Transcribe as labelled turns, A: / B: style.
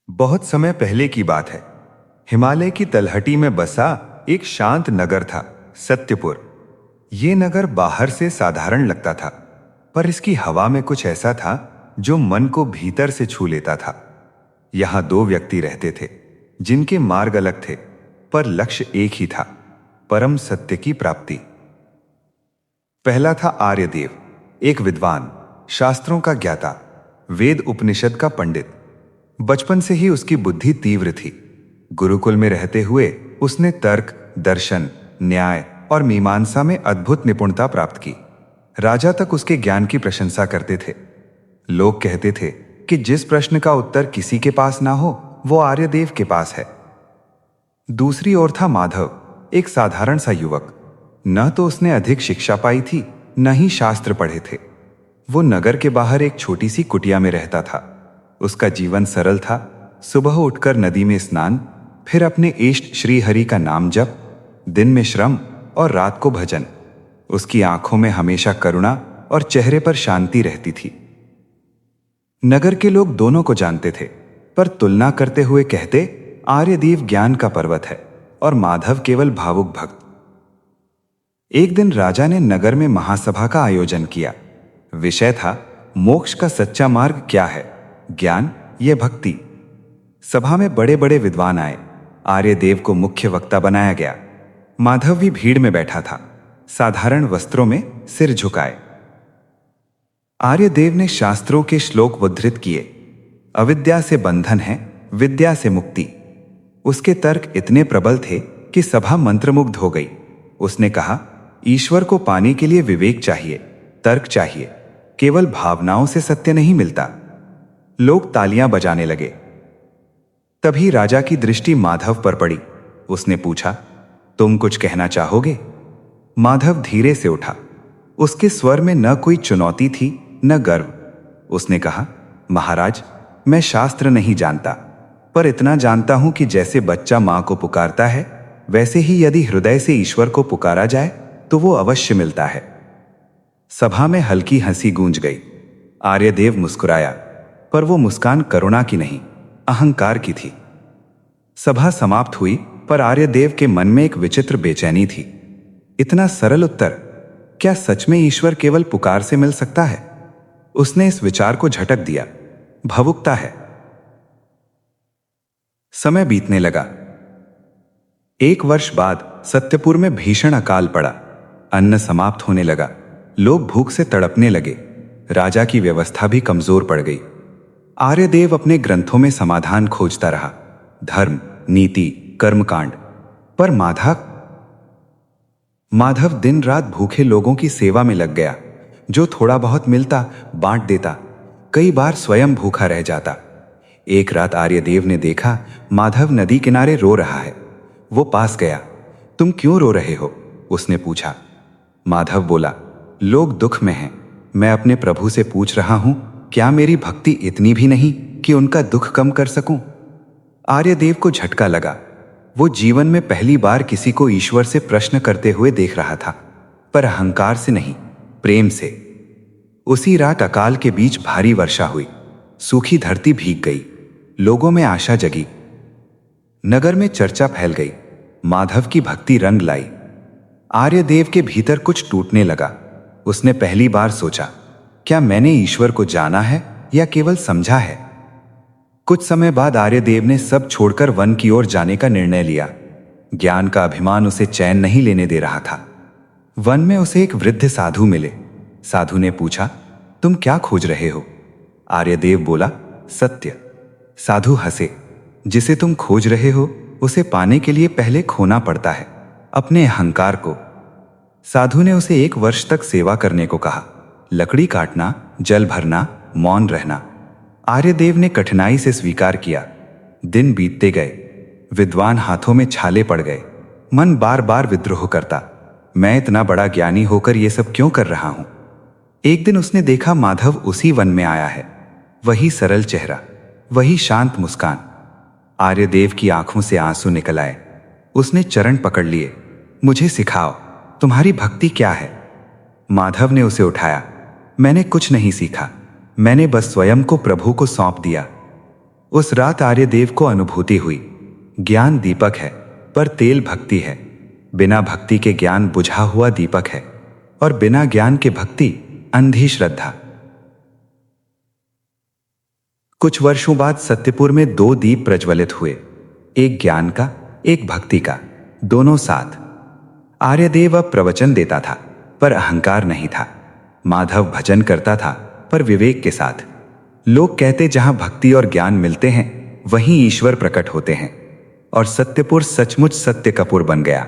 A: बहुत समय पहले की बात है। हिमालय की तलहटी में बसा एक शांत नगर था, सत्यपुर। ये नगर बाहर से साधारण लगता था, पर इसकी हवा में कुछ ऐसा था जो मन को भीतर से छू लेता था। यहाँ दो व्यक्ति रहते थे, जिनके मार्ग अलग थे, पर लक्ष्य एक ही था, परम सत्य की प्राप्ति। पहला था आर्यदेव, एक विद्वान, शास्त्रों का ज्ञाता, वेद उपनिषद का पंडित। बचपन से ही उसकी बुद्धि तीव्र थी। गुरुकुल में रहते हुए उसने तर्क, दर्शन, न्याय और मीमांसा में अद्भुत निपुणता प्राप्त की। राजा तक उसके ज्ञान की प्रशंसा करते थे। लोग कहते थे कि जिस प्रश्न का उत्तर किसी के पास ना हो, वो आर्यदेव के पास है। दूसरी ओर था माधव, एक साधारण सा युवक। न तो उसने अधिक शिक्षा पाई थी, न ही शास्त्र पढ़े थे। वो नगर के बाहर एक छोटी सी कुटिया में रहता था। उसका जीवन सरल था। सुबह उठकर नदी में स्नान, फिर अपने इष्ट श्री हरि का नाम जप, दिन में श्रम और रात को भजन। उसकी आंखों में हमेशा करुणा और चेहरे पर शांति रहती थी। नगर के लोग दोनों को जानते थे, पर तुलना करते हुए कहते, आर्यदेव ज्ञान का पर्वत है और माधव केवल भावुक भक्त। एक दिन राजा ने नगर में महासभा का आयोजन किया। विषय था, मोक्ष का सच्चा मार्ग क्या है, ज्ञान या भक्ति। सभा में बड़े बड़े विद्वान आए। आर्यदेव को मुख्य वक्ता बनाया गया। माधव भी भीड़ में बैठा था, साधारण वस्त्रों में, सिर झुकाए। आर्यदेव ने शास्त्रों के श्लोक उद्धृत किए। अविद्या से बंधन है, विद्या से मुक्ति। उसके तर्क इतने प्रबल थे कि सभा मंत्रमुग्ध हो गई। उसने कहा, ईश्वर को पाने के लिए विवेक चाहिए, तर्क चाहिए। केवल भावनाओं से सत्य नहीं मिलता। लोग तालियां बजाने लगे। तभी राजा की दृष्टि माधव पर पड़ी। उसने पूछा, तुम कुछ कहना चाहोगे? माधव धीरे से उठा। उसके स्वर में न कोई चुनौती थी, न गर्व। उसने कहा, महाराज, मैं शास्त्र नहीं जानता, पर इतना जानता हूं कि जैसे बच्चा मां को पुकारता है, वैसे ही यदि हृदय से ईश्वर को पुकारा जाए तो वो अवश्य मिलता है। सभा में हल्की हंसी गूंज गई। आर्यदेव मुस्कुराया, पर वो मुस्कान करुणा की नहीं, अहंकार की थी। सभा समाप्त हुई, पर आर्यदेव के मन में एक विचित्र बेचैनी थी। इतना सरल उत्तर, क्या सच में ईश्वर केवल पुकार से मिल सकता है? उसने इस विचार को झटक दिया, भावुकता है। समय बीतने लगा। एक वर्ष बाद सत्यपुर में भीषण अकाल पड़ा। अन्न समाप्त होने लगा। लोग भूख से तड़पने लगे। राजा की व्यवस्था भी कमजोर पड़ गई। आर्यदेव अपने ग्रंथों में समाधान खोजता रहा, धर्म, नीति, कर्मकांड। पर माधव दिन रात भूखे लोगों की सेवा में लग गया। जो थोड़ा बहुत मिलता बांट देता, कई बार स्वयं भूखा रह जाता। एक रात आर्यदेव ने देखा, माधव नदी किनारे रो रहा है। वो पास गया। तुम क्यों रो रहे हो? उसने पूछा। माधव बोला, लोग दुख में हैं। मैं अपने प्रभु से पूछ रहा हूं, क्या मेरी भक्ति इतनी भी नहीं कि उनका दुख कम कर सकूं? आर्यदेव को झटका लगा। वो जीवन में पहली बार किसी को ईश्वर से प्रश्न करते हुए देख रहा था, पर अहंकार से नहीं, प्रेम से। उसी रात अकाल के बीच भारी वर्षा हुई। सूखी धरती भीग गई। लोगों में आशा जगी। नगर में चर्चा फैल गई। माधव की भक्ति रंग लाई। आर्यदेव के भीतर कुछ टूटने लगा। उसने पहली बार सोचा, क्या मैंने ईश्वर को जाना है या केवल समझा है? कुछ समय बाद आर्यदेव ने सब छोड़कर वन की ओर जाने का निर्णय लिया। ज्ञान का अभिमान उसे चैन नहीं लेने दे रहा था। वन में उसे एक वृद्ध साधु मिले। साधु ने पूछा, तुम क्या खोज रहे हो? आर्यदेव बोला, सत्य। साधु हंसे, जिसे तुम खोज रहे हो उसे पाने के लिए पहले खोना पड़ता है, अपने अहंकार को। साधु ने उसे 1 वर्ष तक सेवा करने को कहा, लकड़ी काटना, जल भरना, मौन रहना। आर्यदेव ने कठिनाई से स्वीकार किया। दिन बीतते गए। विद्वान हाथों में छाले पड़ गए। मन बार बार विद्रोह करता, मैं इतना बड़ा ज्ञानी होकर ये सब क्यों कर रहा हूं? एक दिन उसने देखा, माधव उसी वन में आया है। वही सरल चेहरा, वही शांत मुस्कान। आर्यदेव की आंखों से आंसू निकल आए। उसने चरण पकड़ लिए, मुझे सिखाओ, तुम्हारी भक्ति क्या है? माधव ने उसे उठाया, मैंने कुछ नहीं सीखा, मैंने बस स्वयं को प्रभु को सौंप दिया। उस रात आर्यदेव को अनुभूति हुई, ज्ञान दीपक है पर तेल भक्ति है। बिना भक्ति के ज्ञान बुझा हुआ दीपक है और बिना ज्ञान के भक्ति अंधी श्रद्धा। कुछ वर्षों बाद सत्यपुर में 2 दीप प्रज्वलित हुए, एक ज्ञान का, एक भक्ति का, दोनों साथ। आर्यदेव अब प्रवचन देता था पर अहंकार नहीं था। माधव भजन करता था पर विवेक के साथ। लोग कहते जहां भक्ति और ज्ञान मिलते हैं वहीं ईश्वर प्रकट होते हैं, और सत्यपुर सचमुच सत्य कपूर बन गया।